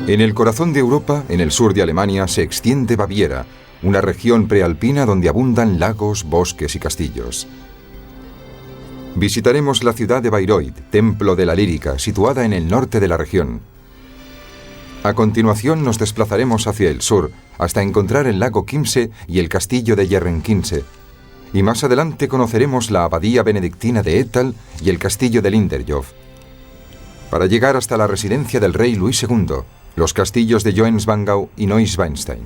En el corazón de Europa, en el sur de Alemania, se extiende Baviera, una región prealpina donde abundan lagos, bosques y castillos. Visitaremos la ciudad de Bayreuth, templo de la lírica, situada en el norte de la región. A continuación nos desplazaremos hacia el sur, hasta encontrar el lago Chiemsee y el castillo de Herrenchiemsee. Y más adelante conoceremos la abadía benedictina de Ettal y el castillo de Linderhof. Para llegar hasta la residencia del rey Luis II, los castillos de Joensbangau y Neuschwanstein.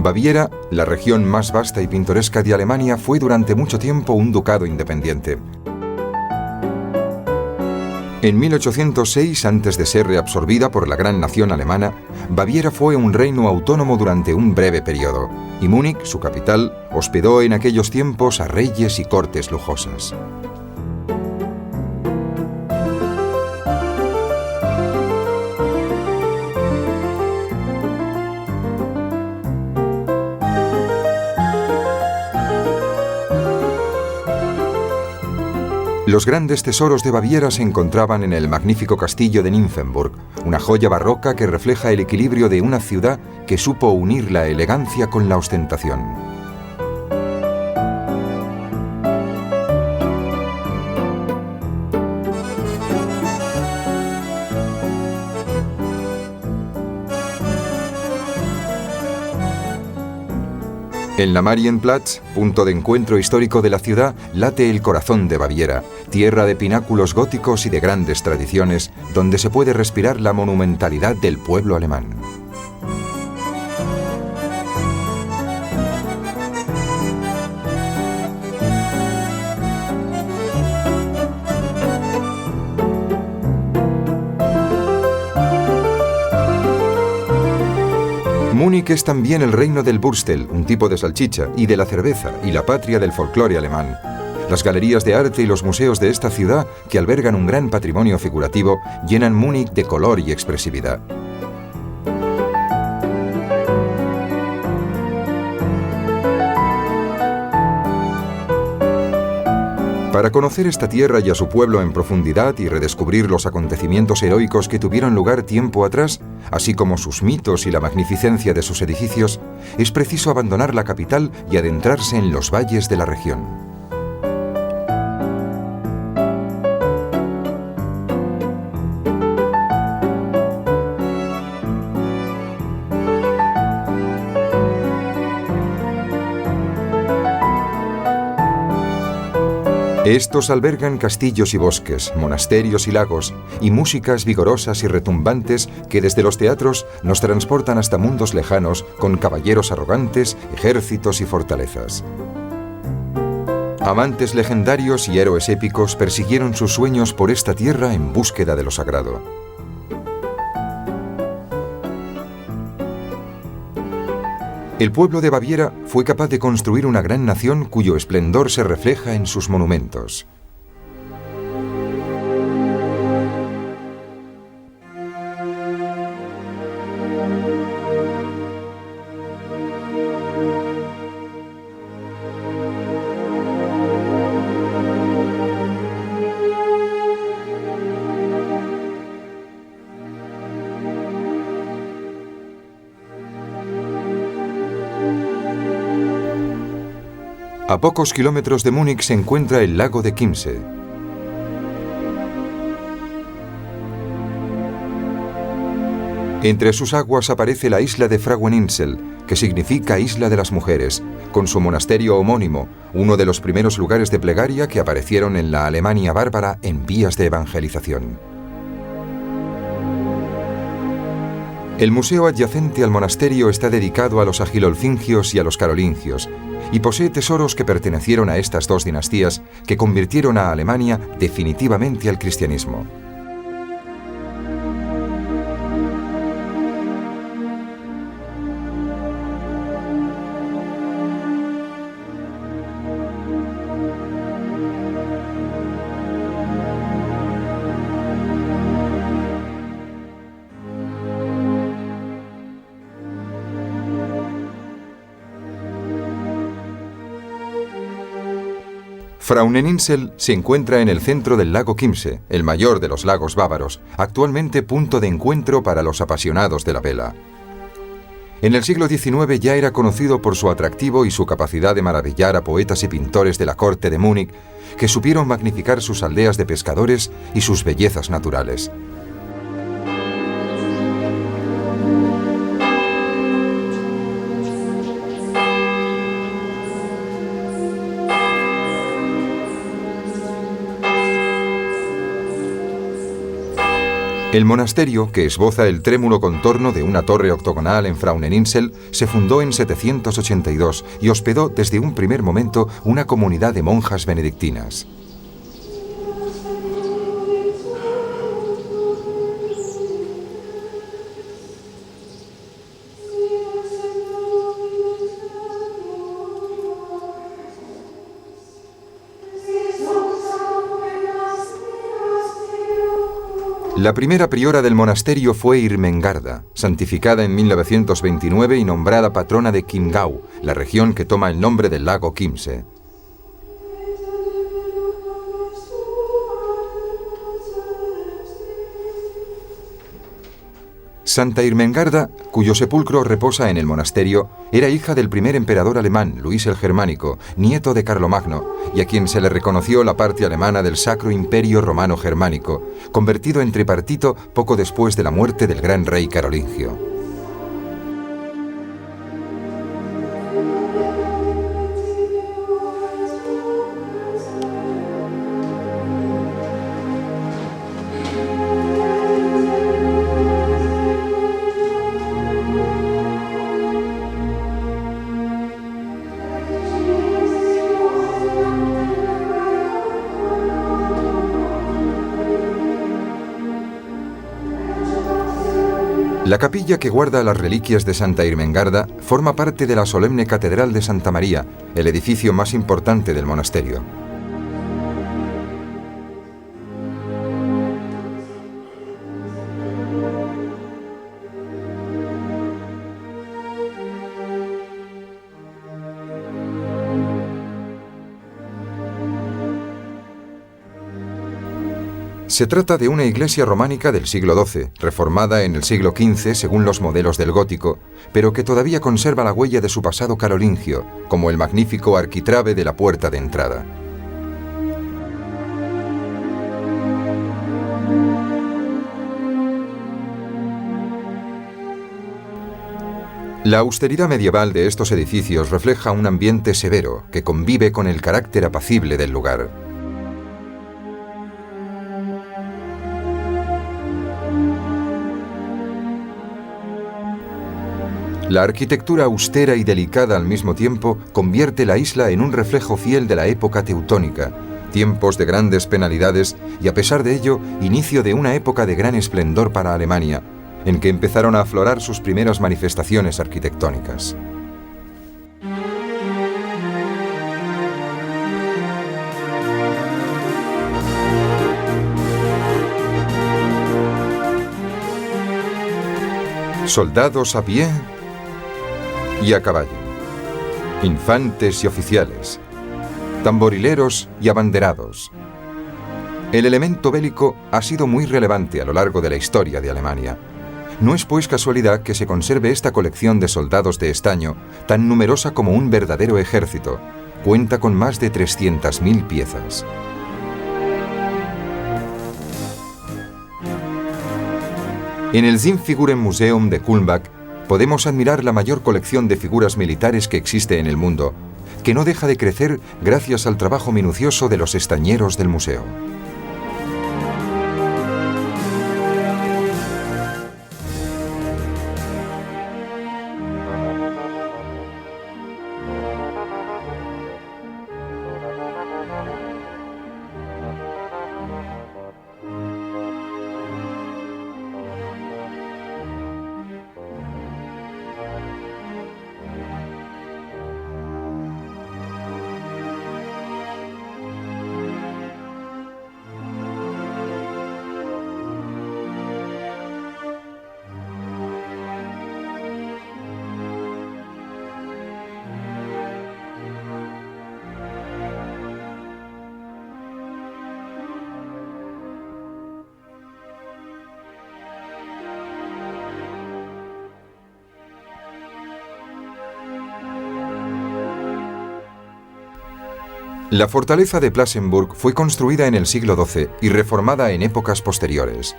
Baviera, la región más vasta y pintoresca de Alemania, fue durante mucho tiempo un ducado independiente. En 1806, antes de ser reabsorbida por la gran nación alemana, Baviera fue un reino autónomo durante un breve periodo, y Múnich, su capital, hospedó en aquellos tiempos a reyes y cortes lujosas. Los grandes tesoros de Baviera se encontraban en el magnífico castillo de Nymphenburg, una joya barroca que refleja el equilibrio de una ciudad que supo unir la elegancia con la ostentación. En la Marienplatz, punto de encuentro histórico de la ciudad, late el corazón de Baviera, tierra de pináculos góticos y de grandes tradiciones, donde se puede respirar la monumentalidad del pueblo alemán. Múnich es también el reino del Würstel, un tipo de salchicha, y de la cerveza, y la patria del folclore alemán. Las galerías de arte y los museos de esta ciudad, que albergan un gran patrimonio figurativo, llenan Múnich de color y expresividad. Para conocer esta tierra y a su pueblo en profundidad y redescubrir los acontecimientos heroicos que tuvieron lugar tiempo atrás, así como sus mitos y la magnificencia de sus edificios, es preciso abandonar la capital y adentrarse en los valles de la región. Estos albergan castillos y bosques, monasterios y lagos, y músicas vigorosas y retumbantes que desde los teatros nos transportan hasta mundos lejanos con caballeros arrogantes, ejércitos y fortalezas. Amantes legendarios y héroes épicos persiguieron sus sueños por esta tierra en búsqueda de lo sagrado. El pueblo de Baviera fue capaz de construir una gran nación cuyo esplendor se refleja en sus monumentos. A pocos kilómetros de Múnich se encuentra el lago de Chiemsee. Entre sus aguas aparece la isla de Fraueninsel, que significa Isla de las Mujeres, con su monasterio homónimo, uno de los primeros lugares de plegaria que aparecieron en la Alemania bárbara en vías de evangelización. El museo adyacente al monasterio está dedicado a los agilolfingios y a los carolingios, y posee tesoros que pertenecieron a estas dos dinastías que convirtieron a Alemania definitivamente al cristianismo. Frauenninsel se encuentra en el centro del lago Chiemsee, el mayor de los lagos bávaros, actualmente punto de encuentro para los apasionados de la vela. En el siglo XIX ya era conocido por su atractivo y su capacidad de maravillar a poetas y pintores de la corte de Múnich, que supieron magnificar sus aldeas de pescadores y sus bellezas naturales. El monasterio, que esboza el trémulo contorno de una torre octogonal en Frauenninsel, se fundó en 782 y hospedó desde un primer momento una comunidad de monjas benedictinas. La primera priora del monasterio fue Irmengarda, santificada en 1929 y nombrada patrona de Chiemgau, la región que toma el nombre del lago Chiemsee. Santa Irmengarda, cuyo sepulcro reposa en el monasterio, era hija del primer emperador alemán, Luis el Germánico, nieto de Carlomagno, y a quien se le reconoció la parte alemana del Sacro Imperio Romano Germánico, convertido en tripartito poco después de la muerte del gran rey carolingio. La capilla que guarda las reliquias de Santa Irmengarda forma parte de la solemne Catedral de Santa María, el edificio más importante del monasterio. Se trata de una iglesia románica del siglo XII, reformada en el siglo XV según los modelos del gótico, pero que todavía conserva la huella de su pasado carolingio, como el magnífico arquitrabe de la puerta de entrada. La austeridad medieval de estos edificios refleja un ambiente severo que convive con el carácter apacible del lugar. La arquitectura austera y delicada al mismo tiempo convierte la isla en un reflejo fiel de la época teutónica, tiempos de grandes penalidades y, a pesar de ello, inicio de una época de gran esplendor para Alemania, en que empezaron a aflorar sus primeras manifestaciones arquitectónicas. Soldados a pie y a caballo, infantes y oficiales, tamborileros y abanderados. El elemento bélico ha sido muy relevante a lo largo de la historia de Alemania. No es pues casualidad que se conserve esta colección de soldados de estaño, tan numerosa como un verdadero ejército. Cuenta con más de 300.000 piezas. En el Zinnfigurenmuseum de Kulmbach podemos admirar la mayor colección de figuras militares que existe en el mundo, que no deja de crecer gracias al trabajo minucioso de los estañeros del museo. La fortaleza de Plassenburg fue construida en el siglo XII y reformada en épocas posteriores.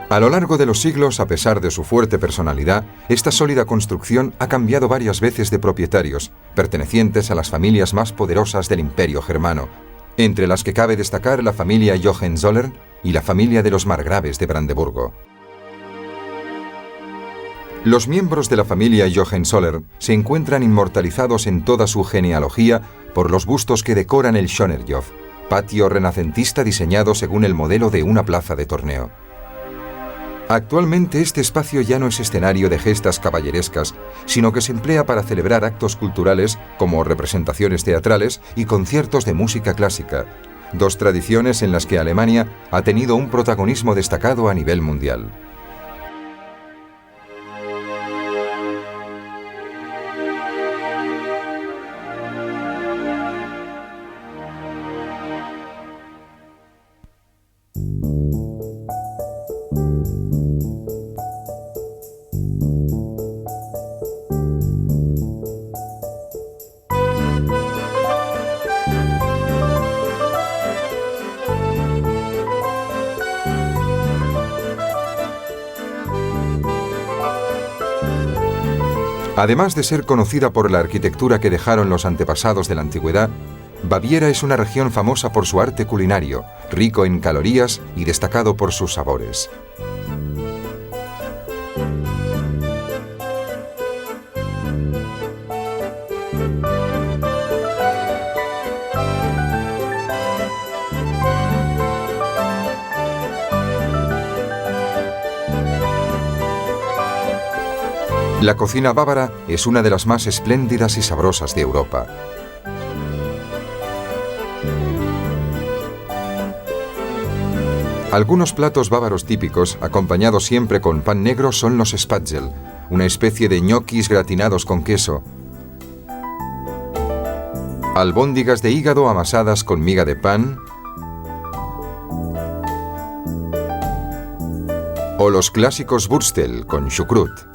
A lo largo de los siglos, a pesar de su fuerte personalidad, esta sólida construcción ha cambiado varias veces de propietarios, pertenecientes a las familias más poderosas del Imperio germano, entre las que cabe destacar la familia Hohenzollern y la familia de los margraves de Brandeburgo. Los miembros de la familia Hohenzollern se encuentran inmortalizados en toda su genealogía por los bustos que decoran el Schönerhof, patio renacentista diseñado según el modelo de una plaza de torneo. Actualmente este espacio ya no es escenario de gestas caballerescas, sino que se emplea para celebrar actos culturales como representaciones teatrales y conciertos de música clásica, dos tradiciones en las que Alemania ha tenido un protagonismo destacado a nivel mundial. Además de ser conocida por la arquitectura que dejaron los antepasados de la antigüedad, Baviera es una región famosa por su arte culinario, rico en calorías y destacado por sus sabores. La cocina bávara es una de las más espléndidas y sabrosas de Europa. Algunos platos bávaros típicos, acompañados siempre con pan negro, son los Spätzle, una especie de ñoquis gratinados con queso, albóndigas de hígado amasadas con miga de pan, o los clásicos Würstel con chucrut.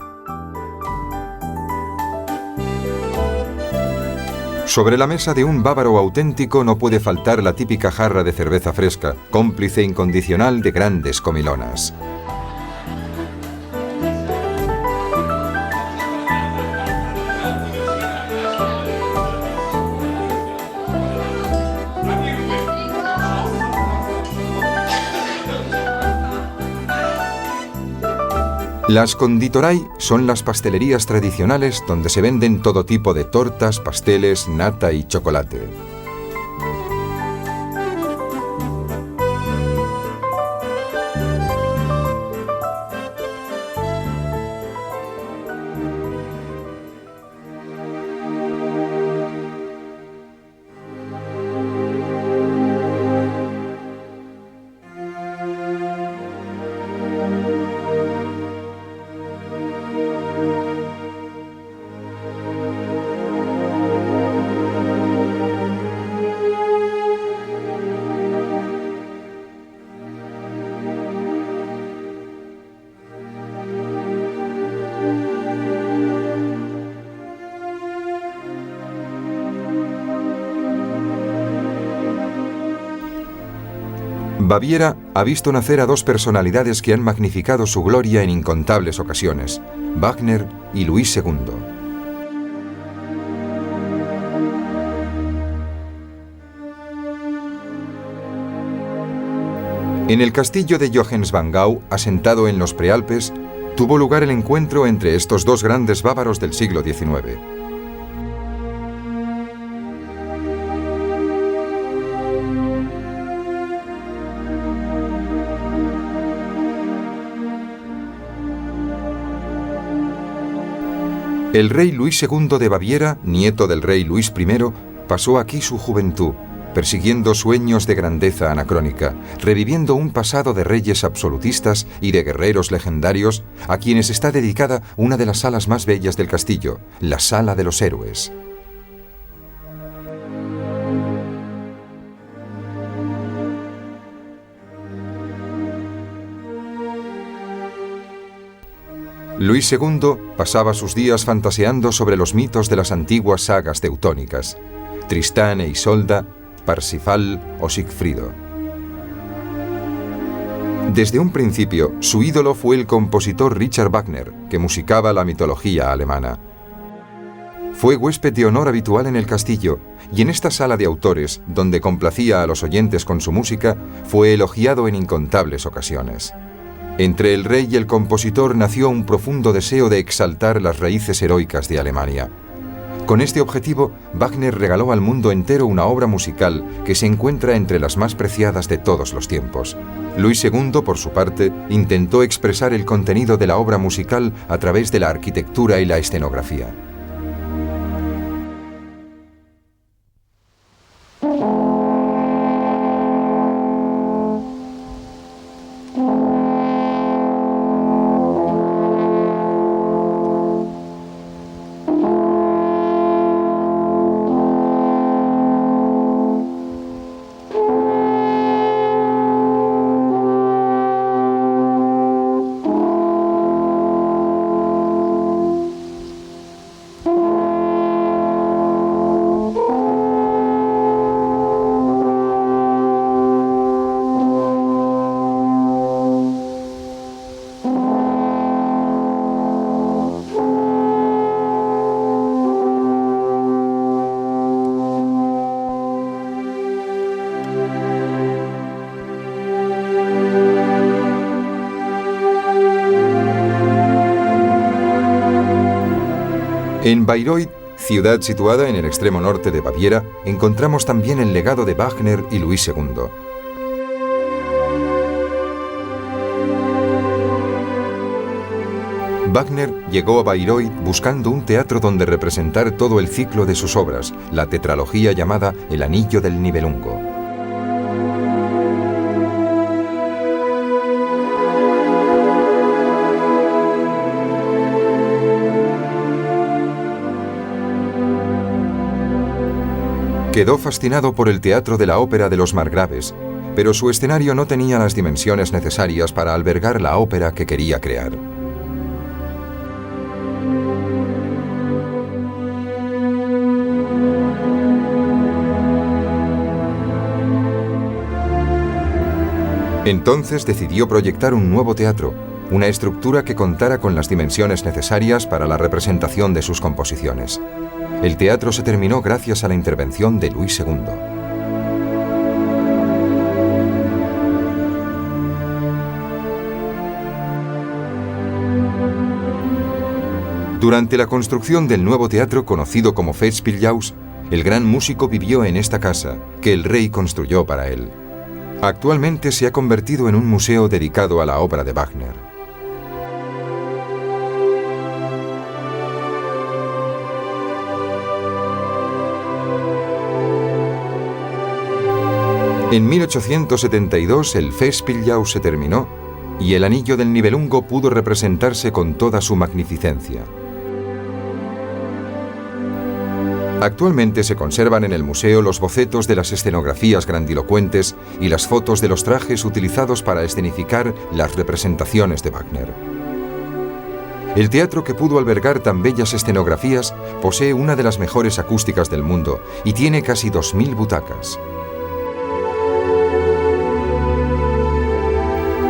Sobre la mesa de un bávaro auténtico no puede faltar la típica jarra de cerveza fresca, cómplice incondicional de grandes comilonas. Las Konditorei son las pastelerías tradicionales donde se venden todo tipo de tortas, pasteles, nata y chocolate. Baviera ha visto nacer a dos personalidades que han magnificado su gloria en incontables ocasiones, Wagner y Luis II. En el castillo de Johannsbangau, asentado en los Prealpes, tuvo lugar el encuentro entre estos dos grandes bávaros del siglo XIX. El rey Luis II de Baviera, nieto del rey Luis I, pasó aquí su juventud, persiguiendo sueños de grandeza anacrónica, reviviendo un pasado de reyes absolutistas y de guerreros legendarios, a quienes está dedicada una de las salas más bellas del castillo, la Sala de los Héroes. Luis II pasaba sus días fantaseando sobre los mitos de las antiguas sagas teutónicas, Tristán e Isolda, Parsifal o Sigfrido. Desde un principio, su ídolo fue el compositor Richard Wagner, que musicaba la mitología alemana. Fue huésped de honor habitual en el castillo, y en esta sala de autores, donde complacía a los oyentes con su música, fue elogiado en incontables ocasiones. Entre el rey y el compositor nació un profundo deseo de exaltar las raíces heroicas de Alemania. Con este objetivo, Wagner regaló al mundo entero una obra musical que se encuentra entre las más preciadas de todos los tiempos. Luis II, por su parte, intentó expresar el contenido de la obra musical a través de la arquitectura y la escenografía. En Bayreuth, ciudad situada en el extremo norte de Baviera, encontramos también el legado de Wagner y Luis II. Wagner llegó a Bayreuth buscando un teatro donde representar todo el ciclo de sus obras, la tetralogía llamada El Anillo del Nibelungo. Quedó fascinado por el teatro de la ópera de los margraves, pero su escenario no tenía las dimensiones necesarias para albergar la ópera que quería crear. Entonces decidió proyectar un nuevo teatro, una estructura que contara con las dimensiones necesarias para la representación de sus composiciones. El teatro se terminó gracias a la intervención de Luis II. Durante la construcción del nuevo teatro conocido como Festspielhaus, el gran músico vivió en esta casa, que el rey construyó para él. Actualmente se ha convertido en un museo dedicado a la obra de Wagner. En 1872 el Festspielhaus se terminó y el Anillo del Nibelungo pudo representarse con toda su magnificencia. Actualmente se conservan en el museo los bocetos de las escenografías grandilocuentes y las fotos de los trajes utilizados para escenificar las representaciones de Wagner. El teatro, que pudo albergar tan bellas escenografías, posee una de las mejores acústicas del mundo y tiene casi 2000 butacas.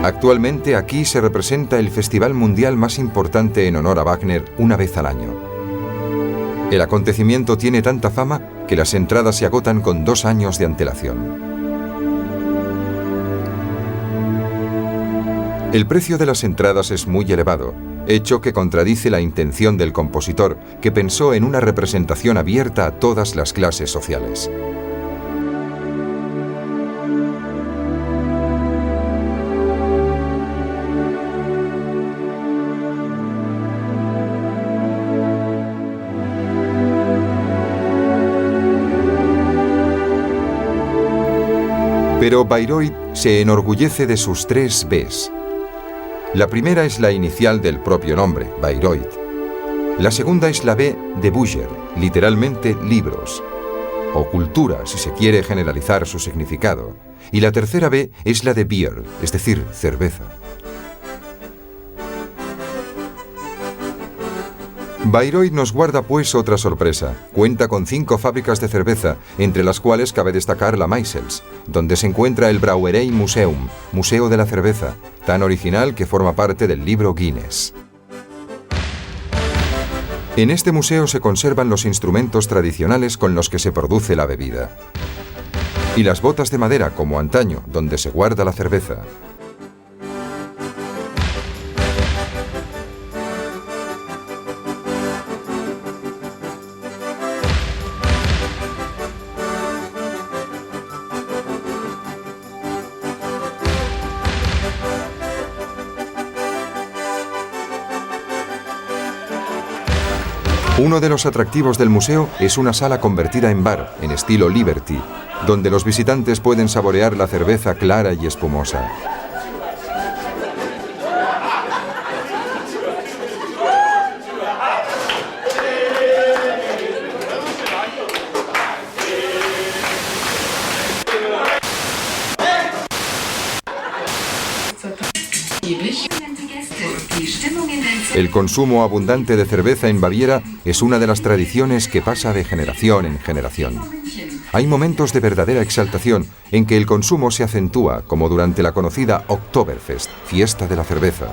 Actualmente aquí se representa el festival mundial más importante en honor a Wagner una vez al año. El acontecimiento tiene tanta fama que las entradas se agotan con 2 años de antelación. El precio de las entradas es muy elevado, hecho que contradice la intención del compositor, que pensó en una representación abierta a todas las clases sociales. Pero Bayreuth se enorgullece de sus 3 Bs. La primera es la inicial del propio nombre, Bayreuth. La segunda es la B de Bücher, literalmente libros, o cultura, si se quiere generalizar su significado. Y la tercera B es la de Bier, es decir, cerveza. Bayreuth nos guarda pues otra sorpresa. Cuenta con 5 fábricas de cerveza, entre las cuales cabe destacar la Maisels, donde se encuentra el Brauerei Museum, Museo de la Cerveza, tan original que forma parte del libro Guinness. En este museo se conservan los instrumentos tradicionales con los que se produce la bebida. Y las botas de madera, como antaño, donde se guarda la cerveza. Uno de los atractivos del museo es una sala convertida en bar, en estilo Liberty, donde los visitantes pueden saborear la cerveza clara y espumosa. El consumo abundante de cerveza en Baviera es una de las tradiciones que pasa de generación en generación. Hay momentos de verdadera exaltación en que el consumo se acentúa, como durante la conocida Oktoberfest, fiesta de la cerveza.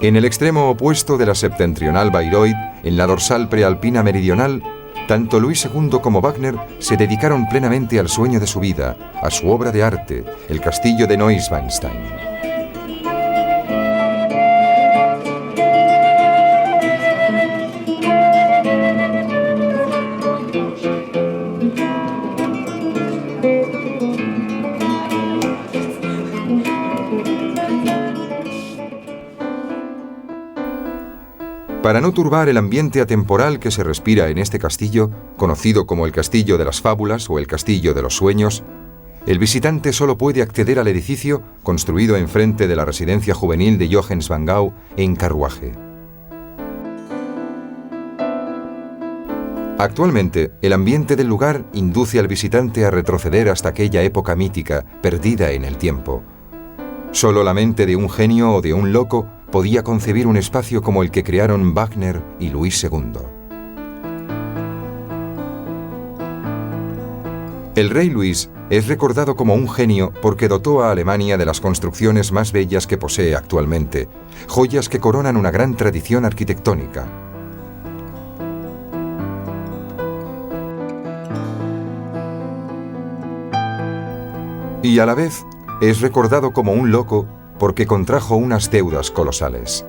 En el extremo opuesto de la septentrional Bayreuth, en la dorsal prealpina meridional, tanto Luis II como Wagner se dedicaron plenamente al sueño de su vida, a su obra de arte, el castillo de Neuschwanstein. Para no turbar el ambiente atemporal que se respira en este castillo, conocido como el Castillo de las Fábulas o el Castillo de los Sueños, el visitante solo puede acceder al edificio construido enfrente de la residencia juvenil de Johannes van Gogh en carruaje. Actualmente, el ambiente del lugar induce al visitante a retroceder hasta aquella época mítica, perdida en el tiempo. Solo la mente de un genio o de un loco podía concebir un espacio como el que crearon Wagner y Luis II. El rey Luis es recordado como un genio porque dotó a Alemania de las construcciones más bellas que posee actualmente, joyas que coronan una gran tradición arquitectónica. Y a la vez es recordado como un loco porque contrajo unas deudas colosales.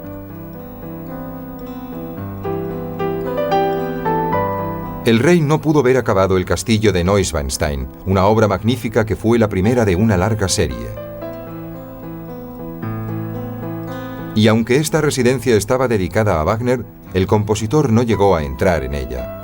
El rey no pudo ver acabado el castillo de Neuschwanstein, una obra magnífica que fue la primera de una larga serie. Y aunque esta residencia estaba dedicada a Wagner, el compositor no llegó a entrar en ella.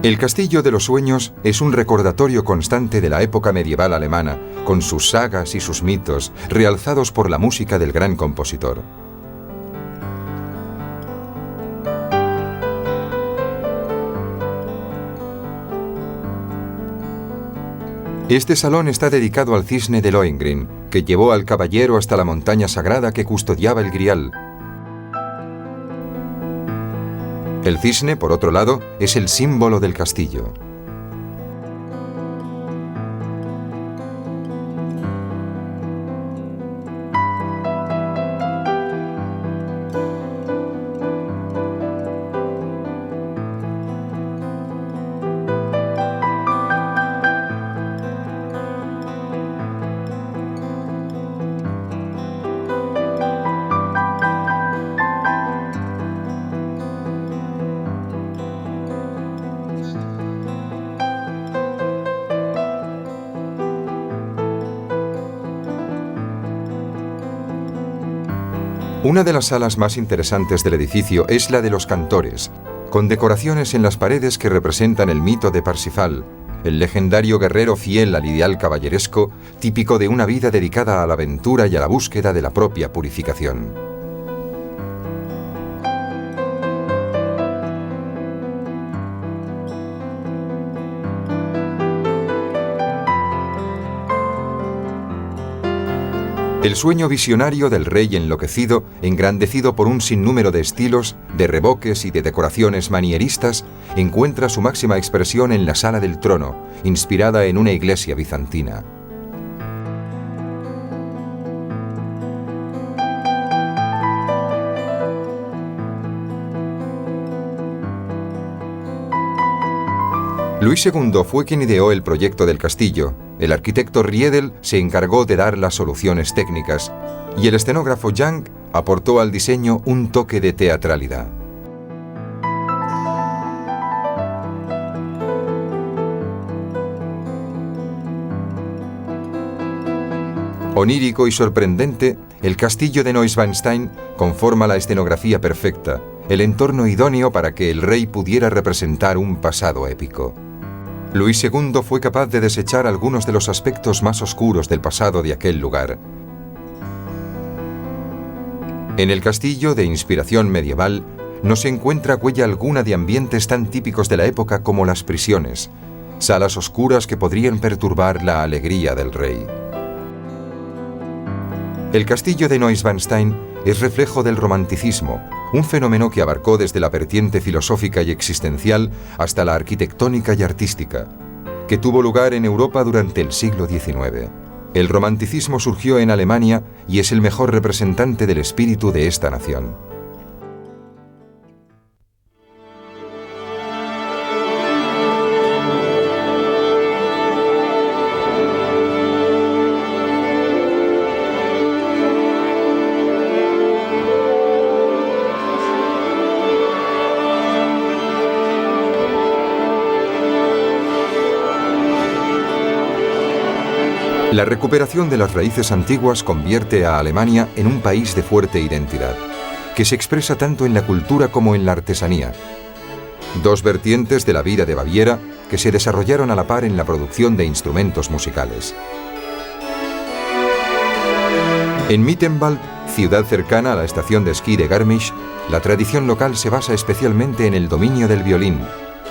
El Castillo de los Sueños es un recordatorio constante de la época medieval alemana, con sus sagas y sus mitos, realzados por la música del gran compositor. Este salón está dedicado al cisne de Lohengrin, que llevó al caballero hasta la montaña sagrada que custodiaba el Grial. El cisne, por otro lado, es el símbolo del castillo. Una de las salas más interesantes del edificio es la de los cantores, con decoraciones en las paredes que representan el mito de Parsifal, el legendario guerrero fiel al ideal caballeresco, típico de una vida dedicada a la aventura y a la búsqueda de la propia purificación. El sueño visionario del rey enloquecido, engrandecido por un sinnúmero de estilos, de revoques y de decoraciones manieristas, encuentra su máxima expresión en la Sala del Trono, inspirada en una iglesia bizantina. Luis II fue quien ideó el proyecto del castillo. El arquitecto Riedel se encargó de dar las soluciones técnicas y el escenógrafo Young aportó al diseño un toque de teatralidad. Onírico y sorprendente, el castillo de Neuschwanstein conforma la escenografía perfecta, el entorno idóneo para que el rey pudiera representar un pasado épico. Luis II fue capaz de desechar algunos de los aspectos más oscuros del pasado de aquel lugar. En el castillo, de inspiración medieval, no se encuentra huella alguna de ambientes tan típicos de la época como las prisiones, salas oscuras que podrían perturbar la alegría del rey. El castillo de Neuschwanstein es reflejo del romanticismo, un fenómeno que abarcó desde la vertiente filosófica y existencial hasta la arquitectónica y artística, que tuvo lugar en Europa durante el siglo XIX. El romanticismo surgió en Alemania y es el mejor representante del espíritu de esta nación. La recuperación de las raíces antiguas convierte a Alemania en un país de fuerte identidad, que se expresa tanto en la cultura como en la artesanía. Dos vertientes de la vida de Baviera que se desarrollaron a la par en la producción de instrumentos musicales. En Mittenwald, ciudad cercana a la estación de esquí de Garmisch, la tradición local se basa especialmente en el dominio del violín,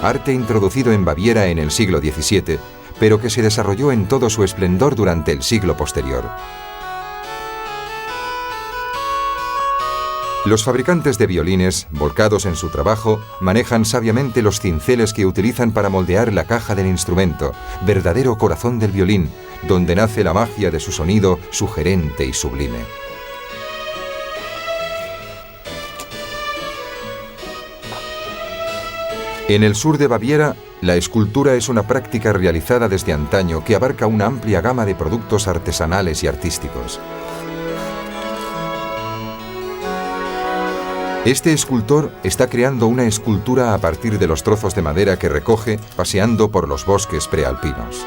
arte introducido en Baviera en el siglo XVII, pero que se desarrolló en todo su esplendor durante el siglo posterior. Los fabricantes de violines, volcados en su trabajo, manejan sabiamente los cinceles que utilizan para moldear la caja del instrumento, verdadero corazón del violín, donde nace la magia de su sonido sugerente y sublime. En el sur de Baviera, la escultura es una práctica realizada desde antaño que abarca una amplia gama de productos artesanales y artísticos. Este escultor está creando una escultura a partir de los trozos de madera que recoge paseando por los bosques prealpinos.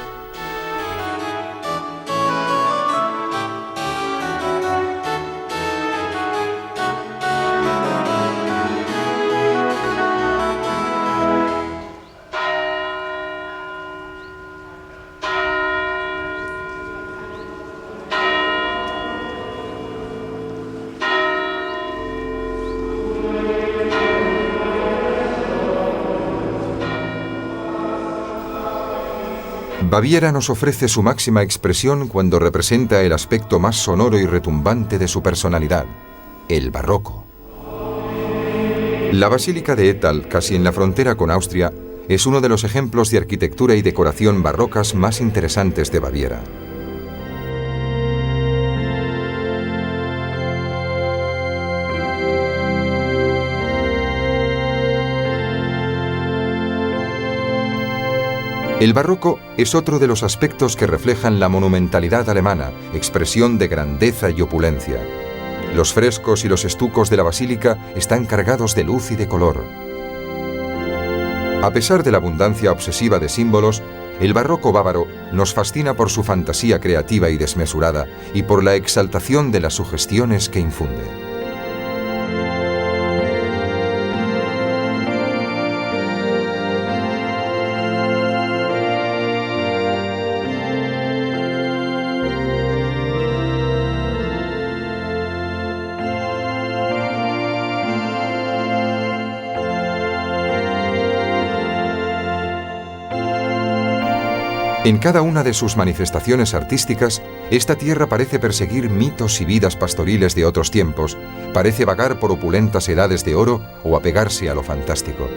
Baviera nos ofrece su máxima expresión cuando representa el aspecto más sonoro y retumbante de su personalidad, el barroco. La Basílica de Ettal, casi en la frontera con Austria, es uno de los ejemplos de arquitectura y decoración barrocas más interesantes de Baviera. El barroco es otro de los aspectos que reflejan la monumentalidad alemana, expresión de grandeza y opulencia. Los frescos y los estucos de la basílica están cargados de luz y de color. A pesar de la abundancia obsesiva de símbolos, el barroco bávaro nos fascina por su fantasía creativa y desmesurada y por la exaltación de las sugestiones que infunde. En cada una de sus manifestaciones artísticas, esta tierra parece perseguir mitos y vidas pastoriles de otros tiempos, parece vagar por opulentas edades de oro o apegarse a lo fantástico.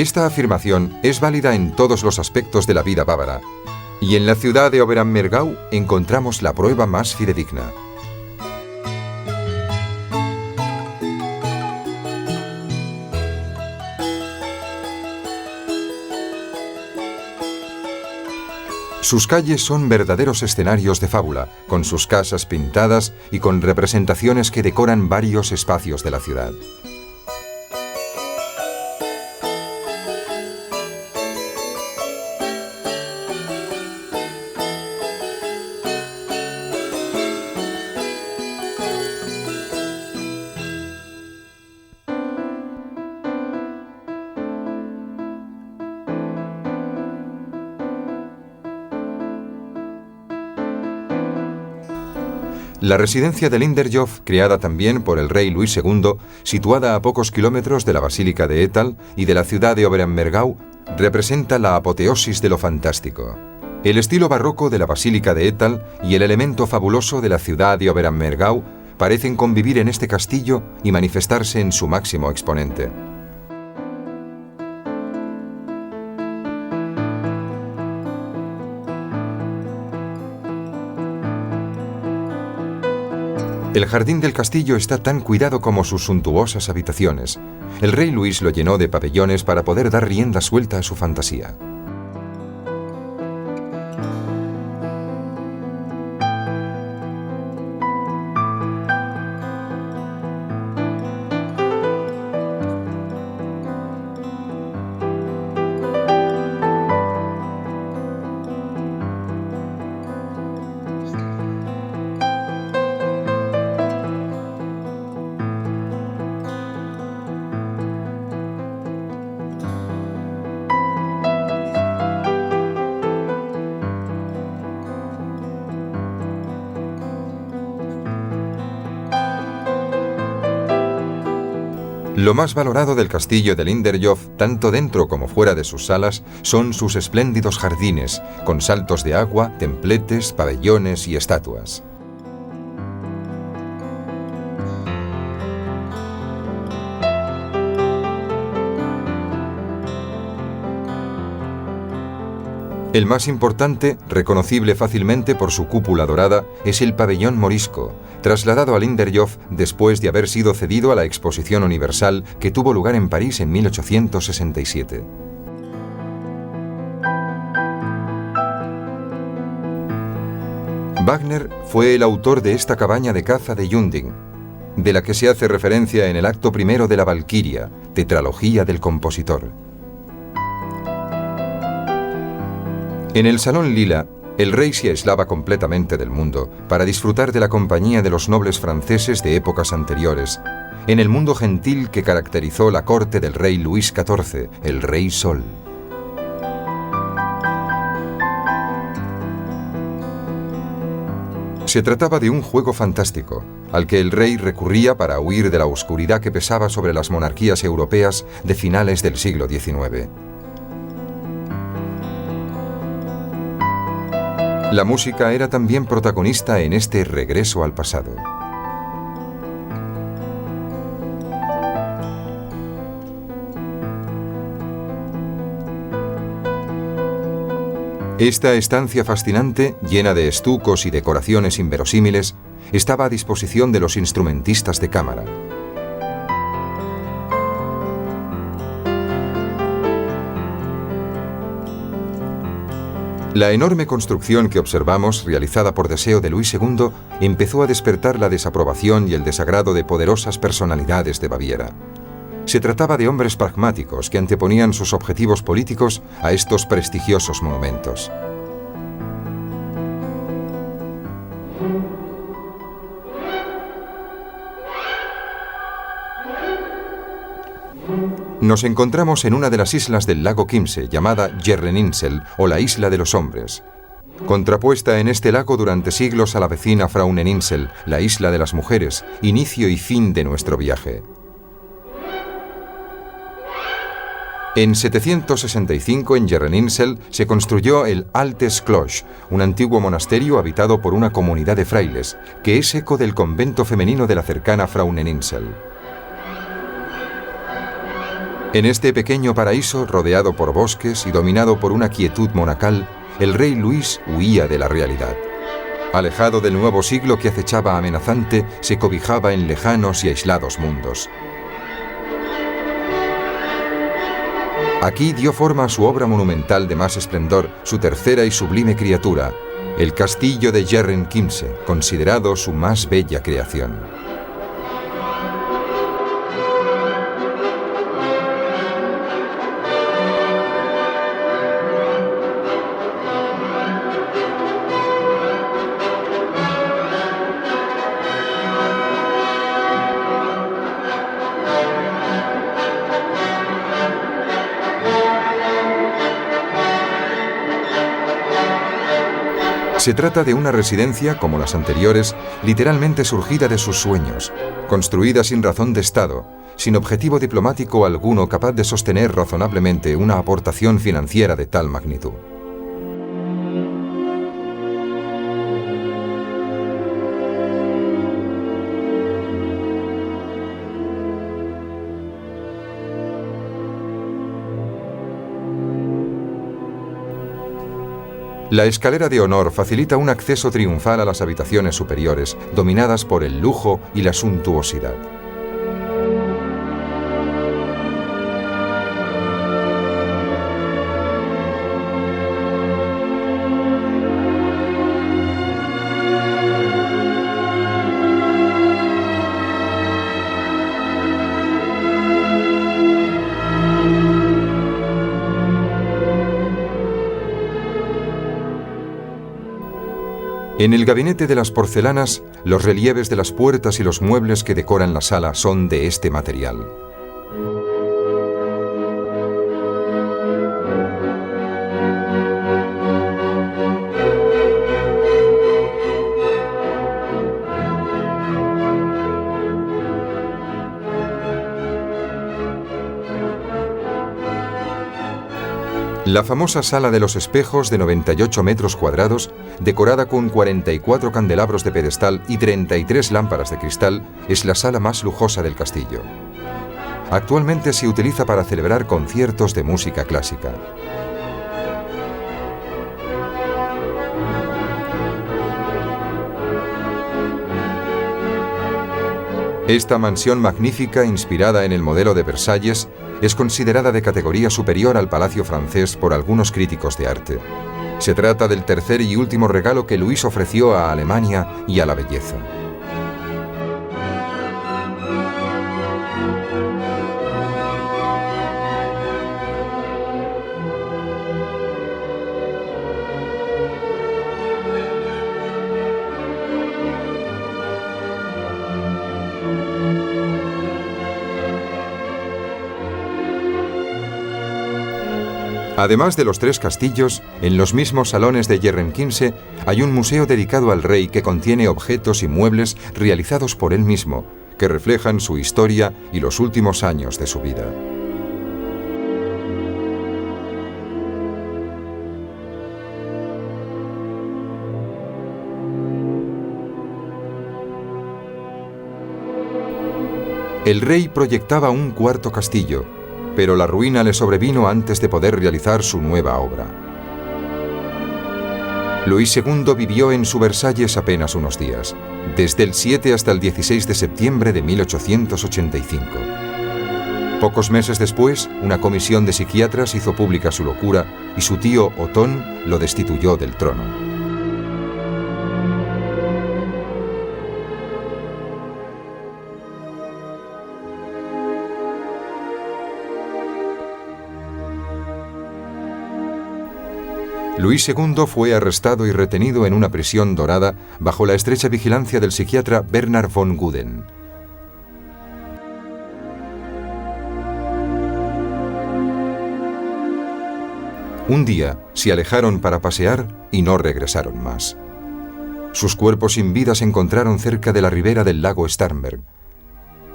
Esta afirmación es válida en todos los aspectos de la vida bávara, y en la ciudad de Oberammergau encontramos la prueba más fidedigna. Sus calles son verdaderos escenarios de fábula, con sus casas pintadas y con representaciones que decoran varios espacios de la ciudad. La residencia de Linderhof, creada también por el rey Luis II, situada a pocos kilómetros de la Basílica de Ettal y de la ciudad de Oberammergau, representa la apoteosis de lo fantástico. El estilo barroco de la Basílica de Ettal y el elemento fabuloso de la ciudad de Oberammergau parecen convivir en este castillo y manifestarse en su máximo exponente. El jardín del castillo está tan cuidado como sus suntuosas habitaciones. El rey Luis lo llenó de pabellones para poder dar rienda suelta a su fantasía. Lo más valorado del castillo de Linderhof, tanto dentro como fuera de sus salas, son sus espléndidos jardines, con saltos de agua, templetes, pabellones y estatuas. El más importante, reconocible fácilmente por su cúpula dorada, es el pabellón morisco, trasladado a Linderhof después de haber sido cedido a la Exposición Universal que tuvo lugar en París en 1867. Wagner fue el autor de esta cabaña de caza de Junding, de la que se hace referencia en el acto primero de la Valquiria, tetralogía del compositor. En el Salón Lila, el rey se aislaba completamente del mundo para disfrutar de la compañía de los nobles franceses de épocas anteriores, en el mundo gentil que caracterizó la corte del rey Luis XIV, el Rey Sol. Se trataba de un juego fantástico, al que el rey recurría para huir de la oscuridad que pesaba sobre las monarquías europeas de finales del siglo XIX. La música era también protagonista en este regreso al pasado. Esta estancia fascinante, llena de estucos y decoraciones inverosímiles, estaba a disposición de los instrumentistas de cámara. La enorme construcción que observamos, realizada por deseo de Luis II, empezó a despertar la desaprobación y el desagrado de poderosas personalidades de Baviera. Se trataba de hombres pragmáticos que anteponían sus objetivos políticos a estos prestigiosos monumentos. Nos encontramos en una de las islas del lago Kimse, llamada Jerreninsel, o la Isla de los Hombres. Contrapuesta en este lago durante siglos a la vecina Frauneninsel, la Isla de las Mujeres, inicio y fin de nuestro viaje. En 765, en Jerreninsel, se construyó el Altes Klosch, un antiguo monasterio habitado por una comunidad de frailes, que es eco del convento femenino de la cercana Frauneninsel. En este pequeño paraíso, rodeado por bosques y dominado por una quietud monacal, el rey Luis huía de la realidad. Alejado del nuevo siglo que acechaba amenazante, se cobijaba en lejanos y aislados mundos. Aquí dio forma a su obra monumental de más esplendor, su tercera y sublime criatura, el castillo de Jerrenkimse, considerado su más bella creación. Se trata de una residencia, como las anteriores, literalmente surgida de sus sueños, construida sin razón de Estado, sin objetivo diplomático alguno capaz de sostener razonablemente una aportación financiera de tal magnitud. La escalera de honor facilita un acceso triunfal a las habitaciones superiores, dominadas por el lujo y la suntuosidad. En el gabinete de las porcelanas, los relieves de las puertas y los muebles que decoran la sala son de este material. La famosa Sala de los Espejos, de 98 metros cuadrados, decorada con 44 candelabros de pedestal y 33 lámparas de cristal, es la sala más lujosa del castillo. Actualmente se utiliza para celebrar conciertos de música clásica. Esta mansión magnífica, inspirada en el modelo de Versalles, es considerada de categoría superior al Palacio francés por algunos críticos de arte. Se trata del tercer y último regalo que Luis ofreció a Alemania y a la belleza. Además de los tres castillos, en los mismos salones de Jerrenkimse hay un museo dedicado al rey que contiene objetos y muebles realizados por él mismo, que reflejan su historia y los últimos años de su vida. El rey proyectaba un cuarto castillo, pero la ruina le sobrevino antes de poder realizar su nueva obra. Luis II vivió en su Versalles apenas unos días, desde el 7 hasta el 16 de septiembre de 1885. Pocos meses después, una comisión de psiquiatras hizo pública su locura y su tío Otón lo destituyó del trono. Luis II fue arrestado y retenido en una prisión dorada bajo la estrecha vigilancia del psiquiatra Bernard von Guden. Un día se alejaron para pasear y no regresaron más. Sus cuerpos sin vida se encontraron cerca de la ribera del lago Starnberg.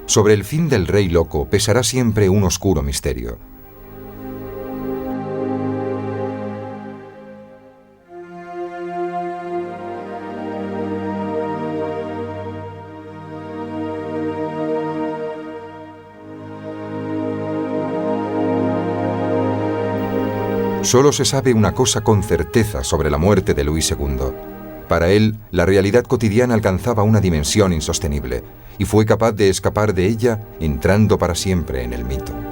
Sobre el fin del rey loco pesará siempre un oscuro misterio. Solo se sabe una cosa con certeza sobre la muerte de Luis II. Para él, la realidad cotidiana alcanzaba una dimensión insostenible y fue capaz de escapar de ella entrando para siempre en el mito.